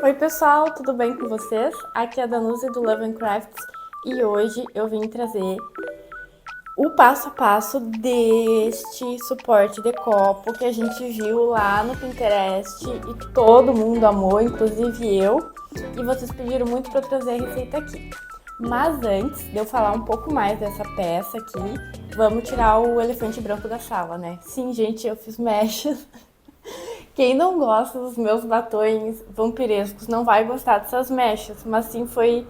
Oi pessoal, tudo bem com vocês? Aqui é a Danusa do Love Crafts e hoje eu vim trazer o passo a passo deste suporte de copo que a gente viu lá no Pinterest e que todo mundo amou, inclusive eu, e vocês pediram muito para eu trazer a receita aqui. Mas antes de eu falar um pouco mais dessa peça aqui, vamos tirar o elefante branco da sala, né? Sim, gente, eu fiz mechas. Quem não gosta dos meus batons vampirescos não vai gostar dessas mechas, mas sim foi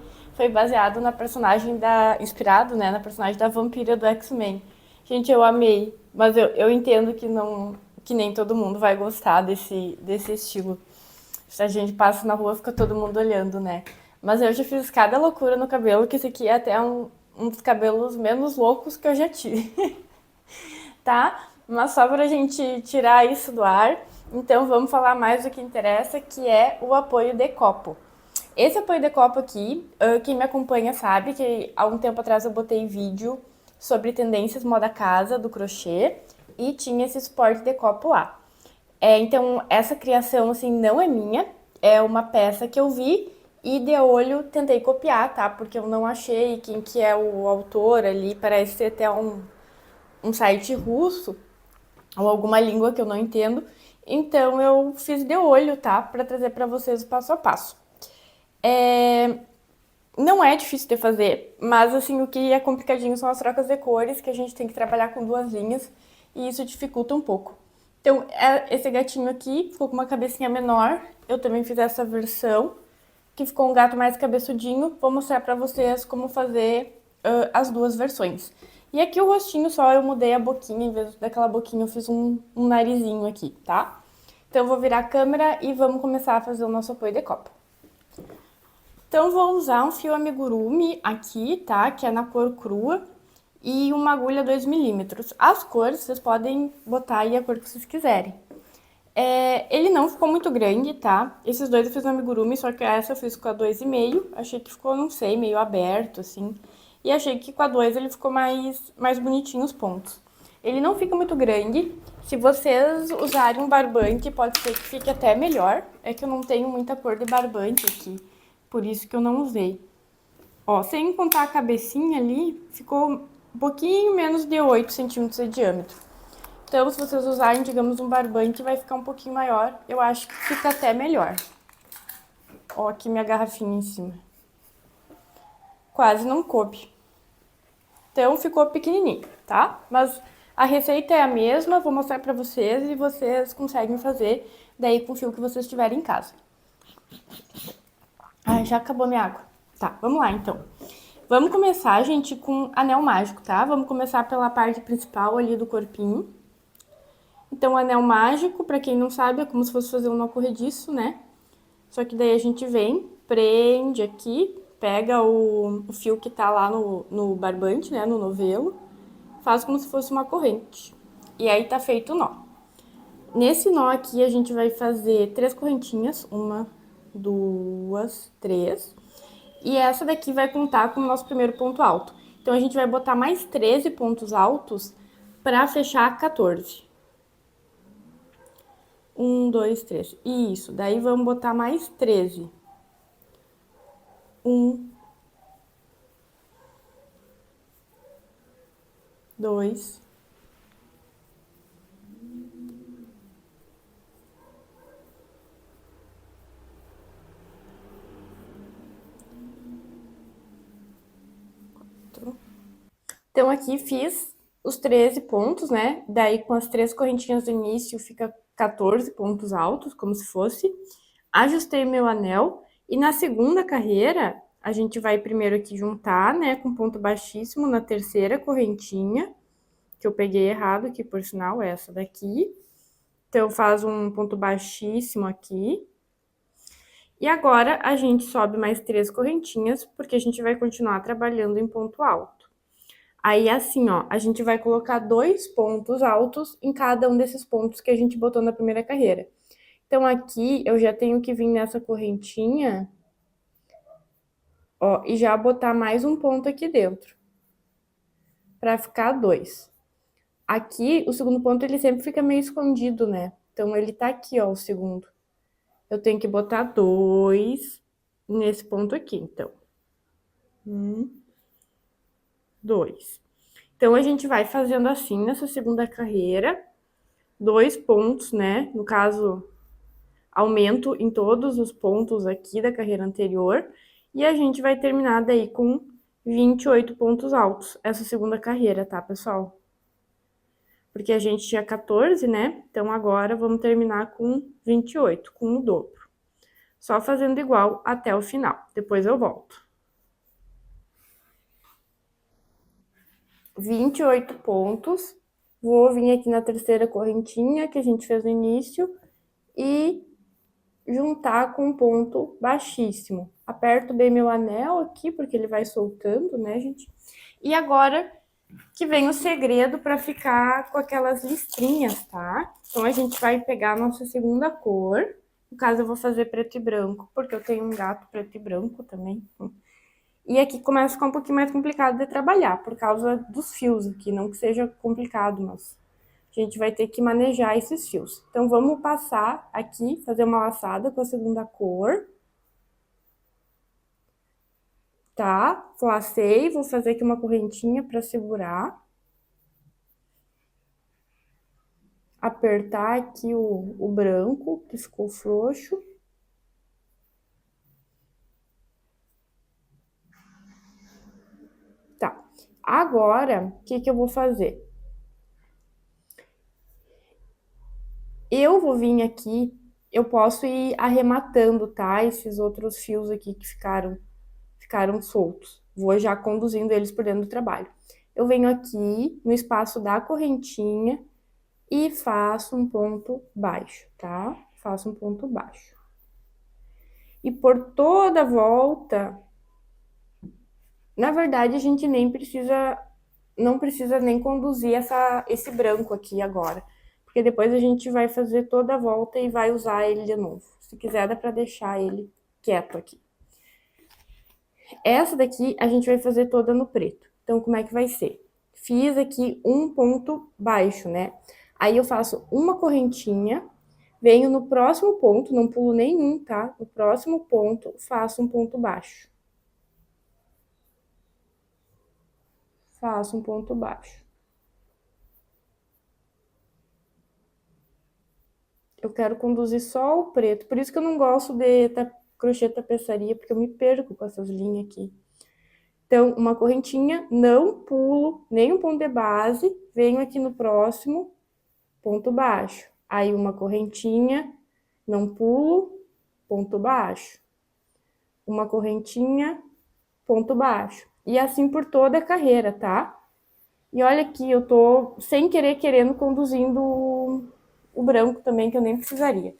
baseado na personagem inspirado, né, na personagem da vampira do X-Men. Gente, eu amei, mas eu entendo que não, que nem todo mundo vai gostar desse estilo. Se a gente passa na rua, fica todo mundo olhando, né? Mas eu já fiz cada loucura no cabelo, que esse aqui é até um dos cabelos menos loucos que eu já tive. Tá? Mas só para a gente tirar isso do ar, então vamos falar mais do que interessa, que é o apoio de copo. Esse apoio de copo aqui, quem me acompanha sabe que há um tempo atrás eu botei vídeo sobre tendências moda casa do crochê e tinha esse suporte de copo lá. Então essa criação assim não é minha, é uma peça que eu vi e de olho tentei copiar, tá? Porque eu não achei quem que é o autor ali, parece ser até um site russo ou alguma língua que eu não entendo. Então eu fiz de olho, tá? Para trazer para vocês o passo a passo. Não é difícil de fazer, mas assim, o que é complicadinho são as trocas de cores, que a gente tem que trabalhar com duas linhas, e isso dificulta um pouco. Então, esse gatinho aqui ficou com uma cabecinha menor, eu também fiz essa versão, que ficou um gato mais cabeçudinho. Vou mostrar pra vocês como fazer as duas versões. E aqui o rostinho só eu mudei a boquinha, em vez daquela boquinha eu fiz um narizinho aqui, tá? Então eu vou virar a câmera e vamos começar a fazer o nosso apoio de copo. Então vou usar um fio amigurumi aqui, tá? Que é na cor crua. E uma agulha 2 milímetros. As cores, vocês podem botar aí a cor que vocês quiserem. Ele não ficou muito grande, tá? Esses dois eu fiz no amigurumi, só que essa eu fiz com a 2,5. Achei que ficou, não sei, meio aberto, assim. E achei que com a 2 ele ficou mais bonitinho os pontos. Ele não fica muito grande. Se vocês usarem um barbante, pode ser que fique até melhor. É que eu não tenho muita cor de barbante aqui, por isso que eu não usei. Ó, sem contar a cabecinha ali, ficou um pouquinho menos de 8 centímetros de diâmetro. Então, se vocês usarem, digamos, um barbante, vai ficar um pouquinho maior. Eu acho que fica até melhor. Ó, aqui minha garrafinha em cima. Quase não coube. Então, ficou pequenininho, tá? Mas a receita é a mesma, vou mostrar pra vocês e vocês conseguem fazer daí com o fio que vocês tiverem em casa. Ai, já acabou minha água. Tá, vamos lá então. Vamos começar, gente, com anel mágico, tá? Vamos começar pela parte principal ali do corpinho. Então, anel mágico, pra quem não sabe, é como se fosse fazer um nó corrediço, né? Só que daí a gente vem, prende aqui, pega o fio que tá lá no barbante, né? No novelo, faz como se fosse uma corrente. E aí tá feito o nó. Nesse nó aqui, a gente vai fazer 3 correntinhas, uma, duas, três. E essa daqui vai contar com o nosso primeiro ponto alto. Então, a gente vai botar mais 13 pontos altos para fechar 14. Um, dois, três. Isso, daí vamos botar mais 13. Um, dois, quatro. Então, aqui fiz os 13 pontos, né? Daí, com as 3 correntinhas do início, fica 14 pontos altos, como se fosse. Ajustei meu anel. E na segunda carreira, a gente vai primeiro aqui juntar, né? Com ponto baixíssimo na terceira correntinha, que eu peguei errado aqui, por sinal, é essa daqui. Então, faz um ponto baixíssimo aqui. E agora, a gente sobe mais 3 correntinhas, porque a gente vai continuar trabalhando em ponto alto. Aí, assim, ó, a gente vai colocar 2 pontos altos em cada um desses pontos que a gente botou na primeira carreira. Então, aqui, eu já tenho que vir nessa correntinha, ó, e já botar mais um ponto aqui dentro, pra ficar 2. Aqui, o segundo ponto, ele sempre fica meio escondido, né? Então, ele tá aqui, ó, o segundo. eu tenho que botar 2 nesse ponto aqui, então. 1, 2. Então, a gente vai fazendo assim nessa segunda carreira, 2 pontos, né? No caso, aumento em todos os pontos aqui da carreira anterior, e a gente vai terminar daí com 28 pontos altos, essa segunda carreira, tá, pessoal? Porque a gente tinha 14, né? Então, agora vamos terminar com 28, com o dobro. Só fazendo igual até o final, depois eu volto. 28 pontos, vou vir aqui na terceira correntinha que a gente fez no início e juntar com um ponto baixíssimo. Aperto bem meu anel aqui, porque ele vai soltando, né, gente? E agora que vem o segredo para ficar com aquelas listrinhas, tá? Então, a gente vai pegar a nossa segunda cor. No caso, eu vou fazer preto e branco, porque eu tenho um gato preto e branco também. E aqui começa a ficar um pouquinho mais complicado de trabalhar, por causa dos fios aqui. Não que seja complicado, mas a gente vai ter que manejar esses fios. Então, vamos passar aqui, fazer uma laçada com a segunda cor. Tá? Lacei, vou fazer aqui uma correntinha para segurar. Apertar aqui o branco, que ficou frouxo. Tá. Agora, o que eu vou fazer? Eu vou vir aqui, eu posso ir arrematando, tá? Esses outros fios aqui que ficaram soltos. Vou já conduzindo eles por dentro do trabalho. Eu venho aqui no espaço da correntinha e faço um ponto baixo, tá? Faço um ponto baixo. E por toda a volta, na verdade, a gente não precisa nem conduzir esse branco aqui agora. Porque depois a gente vai fazer toda a volta e vai usar ele de novo. Se quiser, dá pra deixar ele quieto aqui. Essa daqui a gente vai fazer toda no preto. Então, como é que vai ser? Fiz aqui um ponto baixo, né? Aí eu faço uma correntinha, venho no próximo ponto, não pulo nenhum, tá? No próximo ponto, faço um ponto baixo. Faço um ponto baixo. Eu quero conduzir só o preto, por isso que eu não gosto de crochê tapeçaria, porque eu me perco com essas linhas aqui. Então, uma correntinha, não pulo nenhum ponto de base, venho aqui no próximo, ponto baixo. Aí, uma correntinha, não pulo, ponto baixo. Uma correntinha, ponto baixo. E assim por toda a carreira, tá? E olha aqui, eu tô sem querendo conduzindo o branco também, que eu nem precisaria.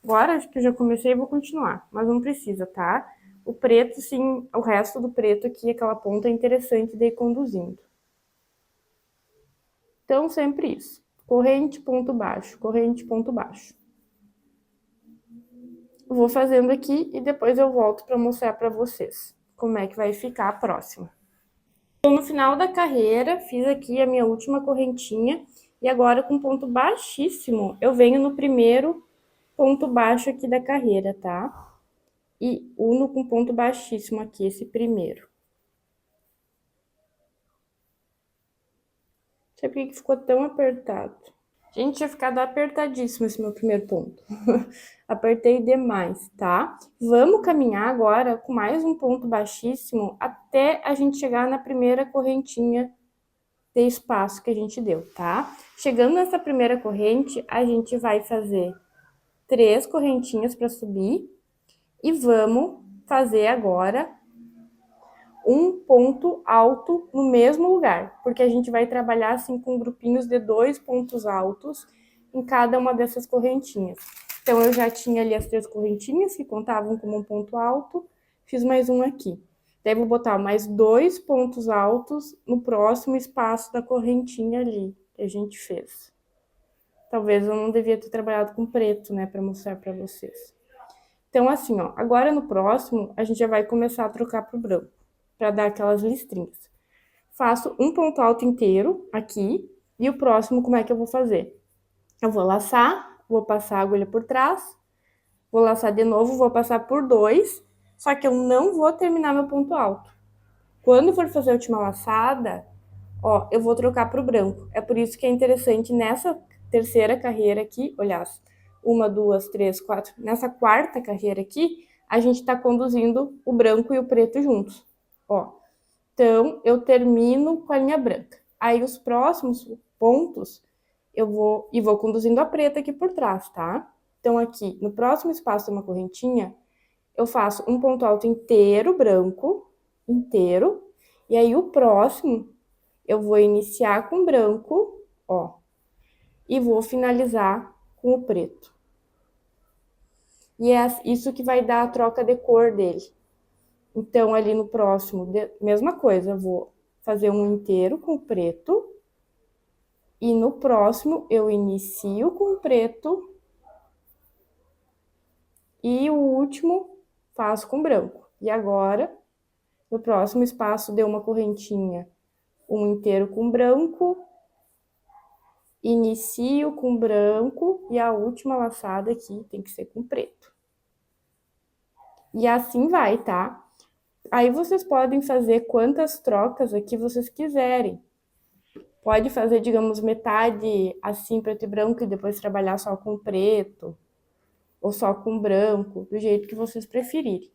Agora, acho que eu já comecei e vou continuar, mas não precisa, tá? O preto, sim, o resto do preto aqui, aquela ponta é interessante de ir conduzindo. Então, sempre isso. Corrente, ponto baixo, corrente, ponto baixo. Vou fazendo aqui e depois eu volto para mostrar para vocês como é que vai ficar a próxima. Então, no final da carreira, fiz aqui a minha última correntinha e agora com ponto baixíssimo, eu venho no primeiro ponto baixo aqui da carreira, tá? E uno com ponto baixíssimo aqui, esse primeiro. Não sei por que ficou tão apertado. Gente, tinha ficado apertadíssimo esse meu primeiro ponto. Apertei demais, tá? Vamos caminhar agora com mais um ponto baixíssimo até a gente chegar na primeira correntinha de espaço que a gente deu, tá? Chegando nessa primeira corrente, a gente vai fazer 3 correntinhas para subir e vamos fazer agora um ponto alto no mesmo lugar, porque a gente vai trabalhar assim com grupinhos de 2 pontos altos em cada uma dessas correntinhas. Então, eu já tinha ali as 3 correntinhas que contavam como um ponto alto, fiz mais um aqui. Daí, vou botar mais 2 pontos altos no próximo espaço da correntinha ali que a gente fez. Talvez eu não devia ter trabalhado com preto, né, para mostrar para vocês. Então, assim, ó, agora no próximo, a gente já vai começar a trocar pro branco, para dar aquelas listrinhas. Faço um ponto alto inteiro aqui, e o próximo, como é que eu vou fazer? Eu vou laçar, vou passar a agulha por trás, Vou laçar de novo, vou passar por 2, só que eu não vou terminar meu ponto alto. Quando for fazer a última laçada, ó, eu vou trocar pro branco. É por isso que é interessante nessa terceira carreira aqui, olha, 1, 2, 3, 4, nessa quarta carreira aqui, a gente tá conduzindo o branco e o preto juntos, ó. Então, eu termino com a linha branca. Aí, os próximos pontos, eu vou conduzindo a preta aqui por trás, tá? Então, aqui, no próximo espaço de uma correntinha, eu faço um ponto alto inteiro branco, inteiro, e aí o próximo eu vou iniciar com branco, ó, e vou finalizar com o preto. E é isso que vai dar a troca de cor dele. Então, ali no próximo, mesma coisa, eu vou fazer um inteiro com preto, e no próximo eu inicio com preto, e o último faço com branco. E agora, no próximo espaço, deu uma correntinha, um inteiro com branco, inicio com branco, e a última laçada aqui tem que ser com preto. E assim vai, tá? Aí vocês podem fazer quantas trocas aqui vocês quiserem. Pode fazer, digamos, metade assim, preto e branco, e depois trabalhar só com preto, ou só com branco, do jeito que vocês preferirem.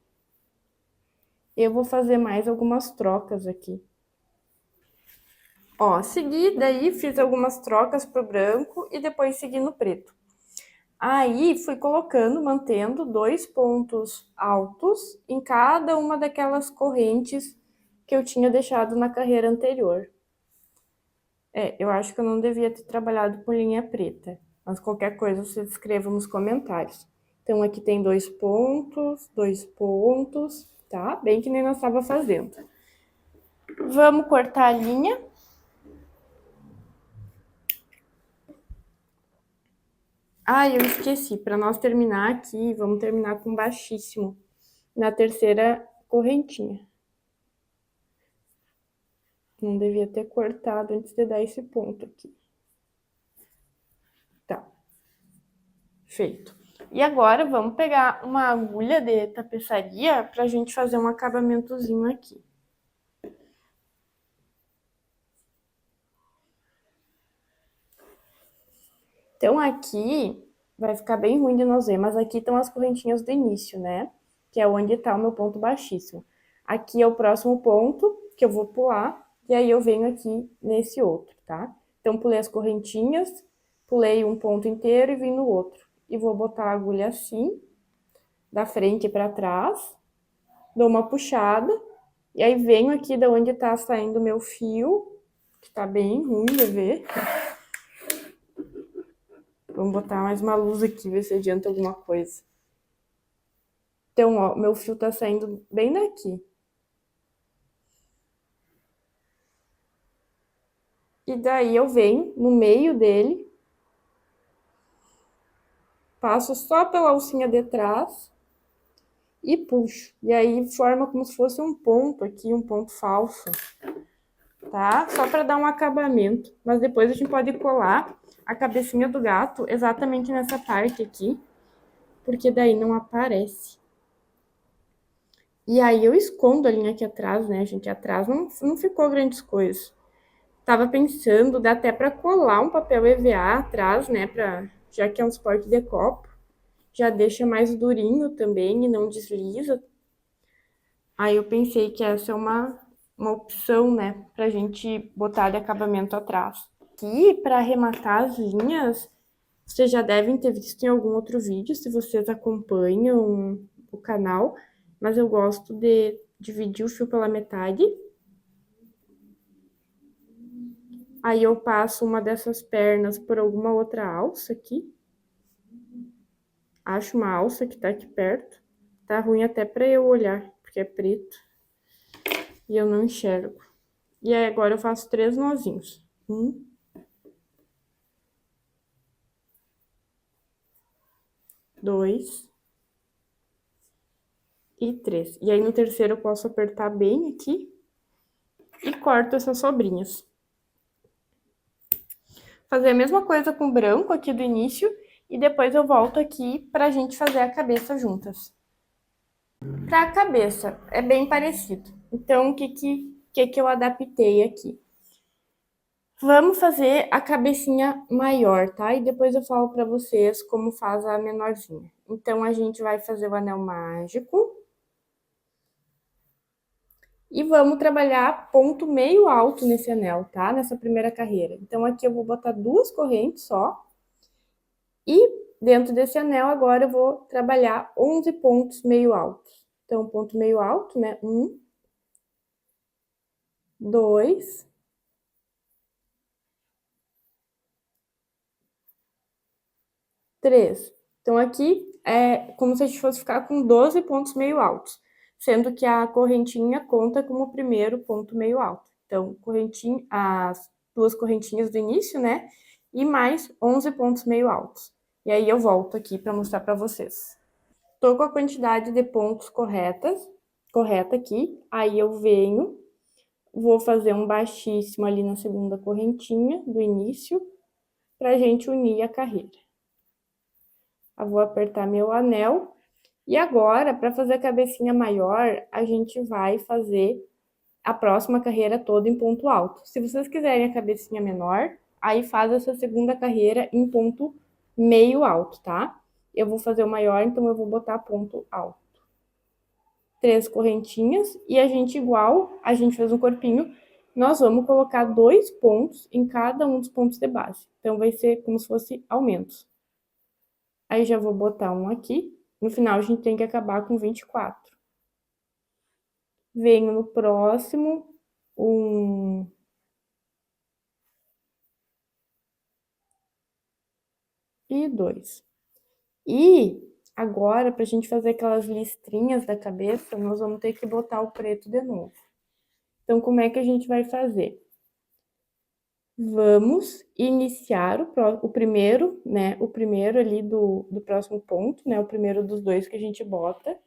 Eu vou fazer mais algumas trocas aqui. Ó, segui, daí fiz algumas trocas pro branco e depois segui no preto. Aí, fui colocando, mantendo 2 pontos altos em cada uma daquelas correntes que eu tinha deixado na carreira anterior. Eu acho que eu não devia ter trabalhado com linha preta, mas qualquer coisa você escreva nos comentários. Então, aqui tem 2 pontos, tá? Bem que nem nós estava fazendo. Vamos cortar a linha. Ah, eu esqueci, para nós terminar aqui, vamos terminar com baixíssimo na terceira correntinha. Não devia ter cortado antes de dar esse ponto aqui. Tá. Feito. E agora, vamos pegar uma agulha de tapeçaria pra gente fazer um acabamentozinho aqui. Então, aqui vai ficar bem ruim de nós ver, mas aqui estão as correntinhas do início, né? Que é onde tá o meu ponto baixíssimo. Aqui é o próximo ponto que eu vou pular, e aí eu venho aqui nesse outro, tá? Então, pulei as correntinhas, pulei um ponto inteiro e vim no outro. E vou botar a agulha assim, da frente para trás, dou uma puxada, e aí venho aqui da onde tá saindo o meu fio, que tá bem ruim de ver. Vamos botar mais uma luz aqui, ver se adianta alguma coisa. Então, ó, meu fio tá saindo bem daqui. E daí eu venho no meio dele, passo só pela alcinha de trás e puxo. E aí forma como se fosse um ponto aqui, um ponto falso, tá? Só pra dar um acabamento. Mas depois a gente pode colar a cabecinha do gato exatamente nessa parte aqui, porque daí não aparece. E aí eu escondo a linha aqui atrás, né, gente? Atrás não ficou grandes coisas. Tava pensando, dá até pra colar um papel EVA atrás, né, já que é um suporte de copo. Já deixa mais durinho também e não desliza. Aí eu pensei que essa é uma opção, né, pra gente botar de acabamento atrás. Aqui, para arrematar as linhas, vocês já devem ter visto em algum outro vídeo, se vocês acompanham o canal, mas eu gosto de dividir o fio pela metade. Aí eu passo uma dessas pernas por alguma outra alça aqui. Acho uma alça que tá aqui perto. Tá ruim até pra eu olhar, porque é preto. E eu não enxergo. E aí agora eu faço 3 nozinhos. 1, 2 e 3. E aí no terceiro eu posso apertar bem aqui e corto essas sobrinhas. Fazer a mesma coisa com o branco aqui do início e depois eu volto aqui pra gente fazer a cabeça juntas. Para a cabeça, é bem parecido. Então, o que eu adaptei aqui? Vamos fazer a cabecinha maior, tá? E depois eu falo para vocês como faz a menorzinha. Então, a gente vai fazer o anel mágico. E vamos trabalhar ponto meio alto nesse anel, tá? Nessa primeira carreira. Então, aqui eu vou botar 2 correntes só. E dentro desse anel, agora eu vou trabalhar 11 pontos meio altos. Então, ponto meio alto, né? 1, 2, 3. Então, aqui é como se a gente fosse ficar com 12 pontos meio altos, sendo que a correntinha conta como o primeiro ponto meio alto. Então, correntinha, as 2 correntinhas do início, né? E mais 11 pontos meio altos. E aí eu volto aqui para mostrar para vocês. Tô com a quantidade de pontos correta aqui. Aí eu venho, vou fazer um baixíssimo ali na segunda correntinha do início, pra gente unir a carreira. Eu vou apertar meu anel. E agora, para fazer a cabecinha maior, a gente vai fazer a próxima carreira toda em ponto alto. Se vocês quiserem a cabecinha menor, aí faz essa segunda carreira em ponto meio alto, tá? Eu vou fazer o maior, então eu vou botar ponto alto. 3 correntinhas e a gente igual, a gente fez um corpinho, nós vamos colocar 2 pontos em cada um dos pontos de base. Então, vai ser como se fosse aumentos. Aí, já vou botar um aqui. No final, a gente tem que acabar com 24. Venho no próximo, 1, e 2. E agora, pra gente fazer aquelas listrinhas da cabeça, nós vamos ter que botar o preto de novo. Então, como é que a gente vai fazer? Vamos iniciar o primeiro, né? O primeiro ali do próximo ponto, né? O primeiro dos 2 que a gente bota.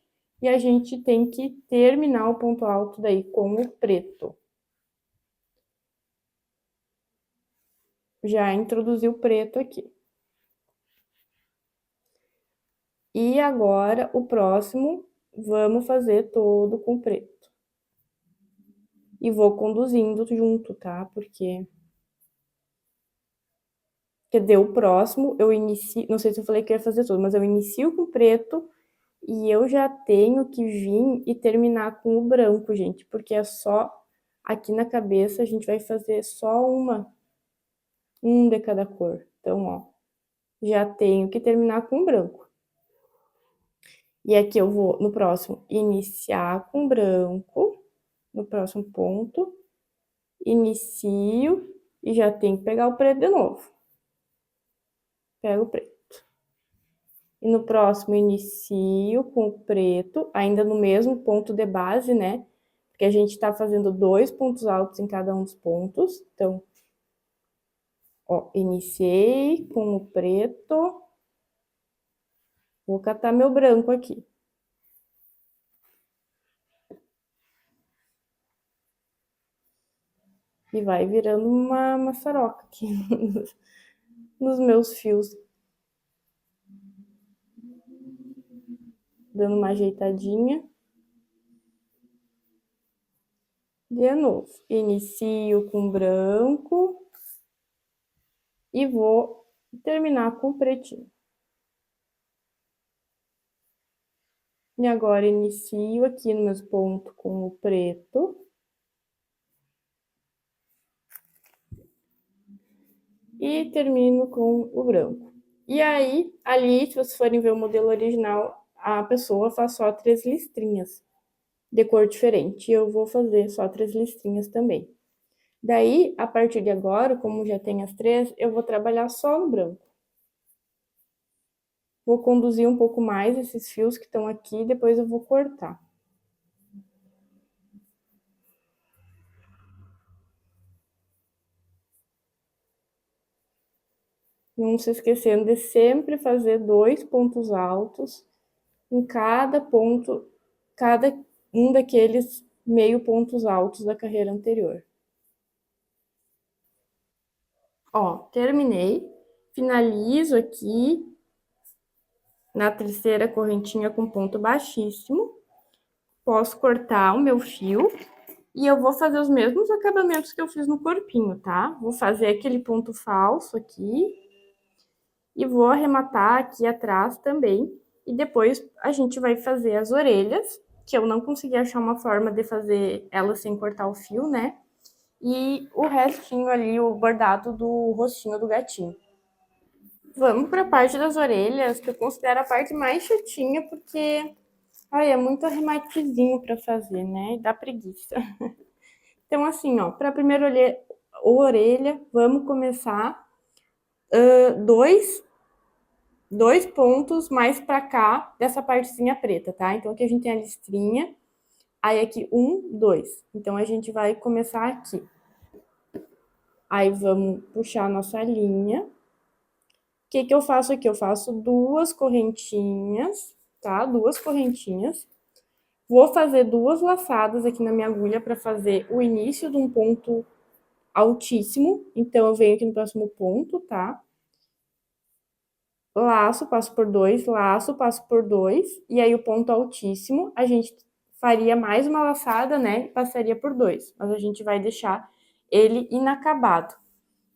E a gente tem que terminar o ponto alto daí com o preto. Já introduzi o preto aqui. E agora, o próximo, vamos fazer todo com preto. E vou conduzindo junto, tá? Porque dizer, o próximo eu inicio, não sei se eu falei que ia fazer tudo, mas eu inicio com preto e eu já tenho que vir e terminar com o branco, gente, porque é só aqui na cabeça a gente vai fazer só um de cada cor. Então, ó, já tenho que terminar com o branco. E aqui eu vou, no próximo, iniciar com branco, no próximo ponto, inicio e já tenho que pegar o preto de novo. Pego o preto. E no próximo, inicio com o preto, ainda no mesmo ponto de base, né? Porque a gente tá fazendo 2 pontos altos em cada um dos pontos. Então, ó, iniciei com o preto. Vou catar meu branco aqui. E vai virando uma maçaroca aqui nos meus fios. Dando uma ajeitadinha. De novo, inicio com branco e vou terminar com pretinho. E agora inicio aqui no meu ponto com o preto. E termino com o branco. E aí, ali, se vocês forem ver o modelo original, a pessoa faz só 3 listrinhas de cor diferente. E eu vou fazer só 3 listrinhas também. Daí, a partir de agora, como já tem as 3, eu vou trabalhar só no branco. Vou conduzir um pouco mais esses fios que estão aqui, depois eu vou cortar. Não se esquecendo de sempre fazer 2 pontos altos em cada ponto, cada um daqueles meio pontos altos da carreira anterior. Ó, terminei, finalizo aqui na terceira correntinha com ponto baixíssimo. Posso cortar o meu fio e eu vou fazer os mesmos acabamentos que eu fiz no corpinho, tá? Vou fazer aquele ponto falso aqui e vou arrematar aqui atrás também. E depois a gente vai fazer as orelhas, que eu não consegui achar uma forma de fazer elas sem cortar o fio, né? E o restinho ali, o bordado do rostinho do gatinho. Vamos para a parte das orelhas, que eu considero a parte mais chatinha, porque ai, é muito arrematezinho para fazer, né? E dá preguiça. Então, assim, ó, para a primeira orelha, vamos começar dois pontos mais para cá dessa partezinha preta, tá? Então, aqui a gente tem a listrinha, aí aqui um, dois. Então, a gente vai começar aqui. Aí, vamos puxar a nossa linha. O que que eu faço aqui? Eu faço duas correntinhas, tá? Duas correntinhas. Vou fazer duas laçadas aqui na minha agulha para fazer o início de um ponto altíssimo. Então, eu venho aqui no próximo ponto, tá? Laço, passo por dois, laço, passo por dois, e aí o ponto altíssimo, a gente faria mais uma laçada, né? E passaria por dois, mas a gente vai deixar ele inacabado.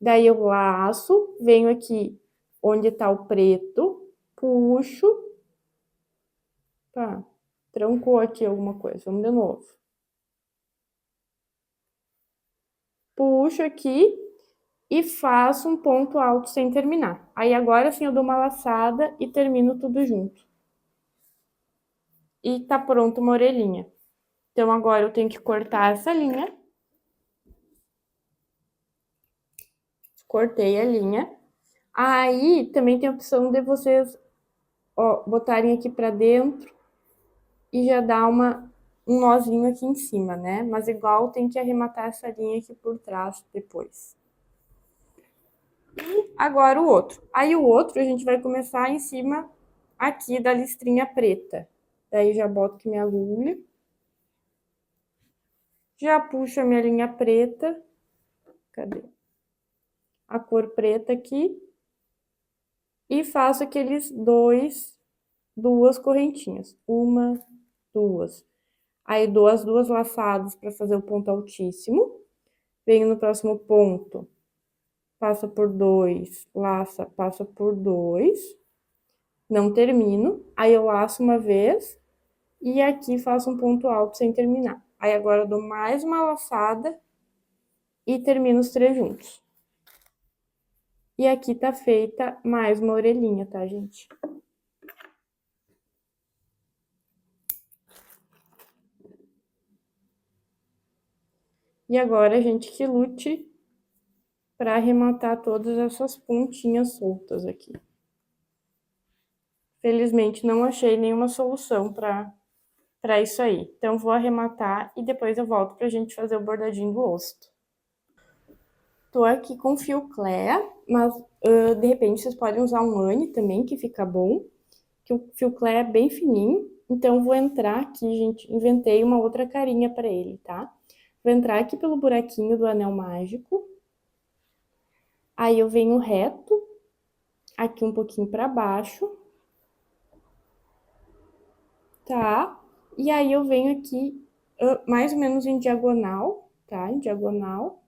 Daí eu laço, venho aqui onde tá o preto, puxo, tá? Trancou aqui alguma coisa, vamos de novo. Puxo aqui e faço um ponto alto sem terminar. Aí agora sim eu dou uma laçada e termino tudo junto. E tá pronto uma orelhinha. Então agora eu tenho que cortar essa linha. Cortei a linha. Aí também tem a opção de vocês, ó, botarem aqui pra dentro e já dar um nozinho aqui em cima, né? Mas igual tem que arrematar essa linha aqui por trás depois. Agora o outro. Aí o outro a gente vai começar em cima aqui da listrinha preta. Daí já boto aqui minha agulha. Já puxo a minha linha preta. Cadê? A cor preta aqui. E faço aqueles duas correntinhas. Uma, duas. Aí dou as duas laçadas para fazer o ponto altíssimo. Venho no próximo ponto. Passa por dois, laça, passa por dois. Não termino. Aí eu laço uma vez. E aqui faço um ponto alto sem terminar. Aí agora eu dou mais uma laçada e termino os três juntos. E aqui tá feita mais uma orelhinha, tá, gente? E agora a gente que lute para arrematar todas essas pontinhas soltas aqui. Felizmente não achei nenhuma solução para isso aí. Então vou arrematar e depois eu volto pra gente fazer o bordadinho do osso. Tô aqui com fio Clea, mas de repente vocês podem usar um Anne também, que fica bom. Que o fio Clea é bem fininho, então vou entrar aqui, gente, inventei uma outra carinha para ele, tá? Vou entrar aqui pelo buraquinho do anel mágico. Aí eu venho reto, aqui um pouquinho para baixo. Tá? E aí eu venho aqui mais ou menos em diagonal, tá? Em diagonal.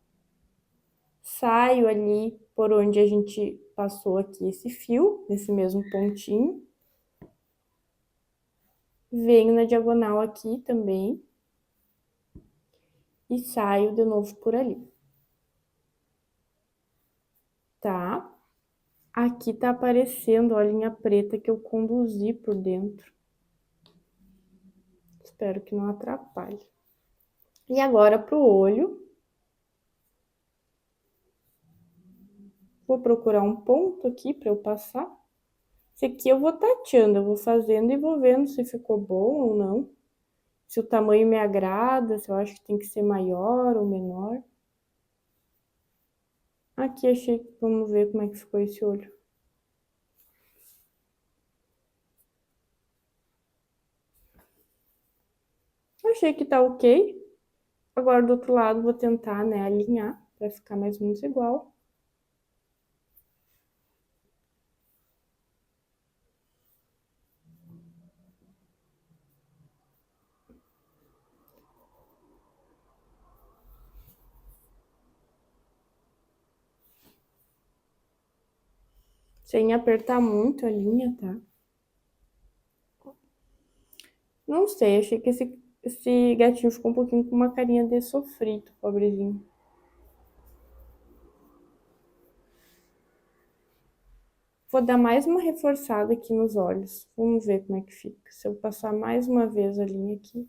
Saio ali por onde a gente passou aqui esse fio, nesse mesmo pontinho. Venho na diagonal aqui também. E saio de novo por ali. Tá? Aqui tá aparecendo a linha preta que eu conduzi por dentro. Espero que não atrapalhe. E agora pro olho. Vou procurar um ponto aqui para eu passar. Esse aqui eu vou tateando, eu vou fazendo e vou vendo se ficou bom ou não. Se o tamanho me agrada, se eu acho que tem que ser maior ou menor. Aqui achei que, vamos ver como é que ficou esse olho. Achei que tá ok. Agora do outro lado vou tentar, né, alinhar para ficar mais ou menos igual. sem apertar muito a linha, tá? Não sei, achei que esse gatinho ficou um pouquinho com uma carinha de sofrido, pobrezinho. Vou dar mais uma reforçada aqui nos olhos. Vamos ver como é que fica. Se eu passar mais uma vez a linha aqui.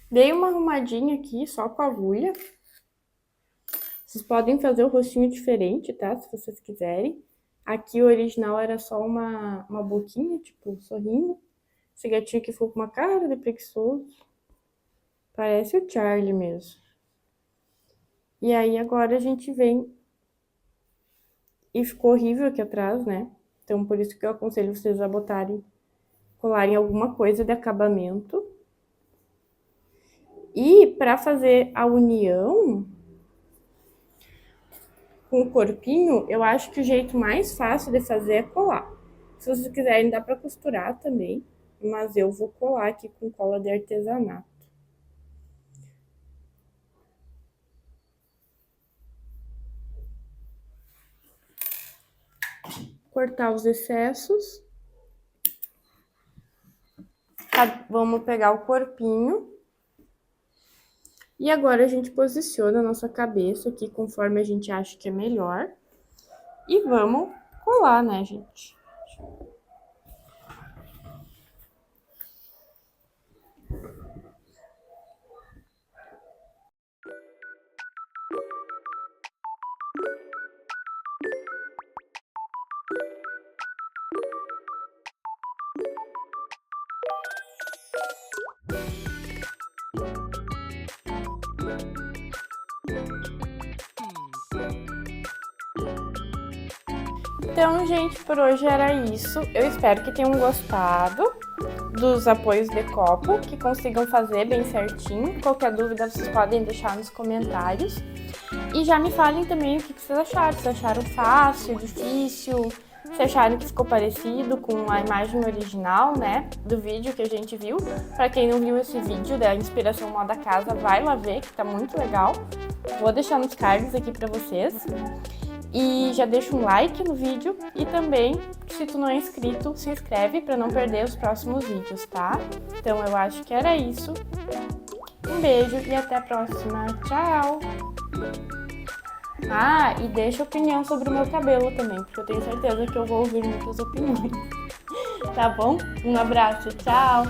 Dei uma arrumadinha aqui, só com a agulha. Vocês podem fazer o rostinho diferente, tá? Se vocês quiserem. Aqui o original era só uma boquinha, tipo, sorrindo. Esse gatinho aqui ficou com uma cara de preguiçoso. Parece o Charlie mesmo. E aí agora a gente vem... E ficou horrível aqui atrás, né? Então por isso que eu aconselho vocês a colarem alguma coisa de acabamento. E para fazer a união com o corpinho, eu acho que o jeito mais fácil de fazer é colar. Se vocês quiserem, dá para costurar também, mas eu vou colar aqui com cola de artesanato. Cortar os excessos. Vamos pegar o corpinho. E agora a gente posiciona a nossa cabeça aqui conforme a gente acha que é melhor. E vamos colar, né, gente? Então, gente, por hoje era isso. Eu espero que tenham gostado dos apoios de copo, que consigam fazer bem certinho. Qualquer dúvida, vocês podem deixar nos comentários. E já me falem também o que vocês acharam. Se acharam fácil, difícil, se acharam que ficou parecido com a imagem original, né, do vídeo que a gente viu. Pra quem não viu esse vídeo da Inspiração Moda Casa, vai lá ver, que tá muito legal. Vou deixar nos cards aqui pra vocês. E já deixa um like no vídeo e também, se tu não é inscrito, se inscreve para não perder os próximos vídeos, tá? Então eu acho que era isso. Um beijo e até a próxima. Tchau! Ah, e deixa opinião sobre o meu cabelo também, porque eu tenho certeza que eu vou ouvir muitas opiniões. Tá bom? Um abraço, tchau!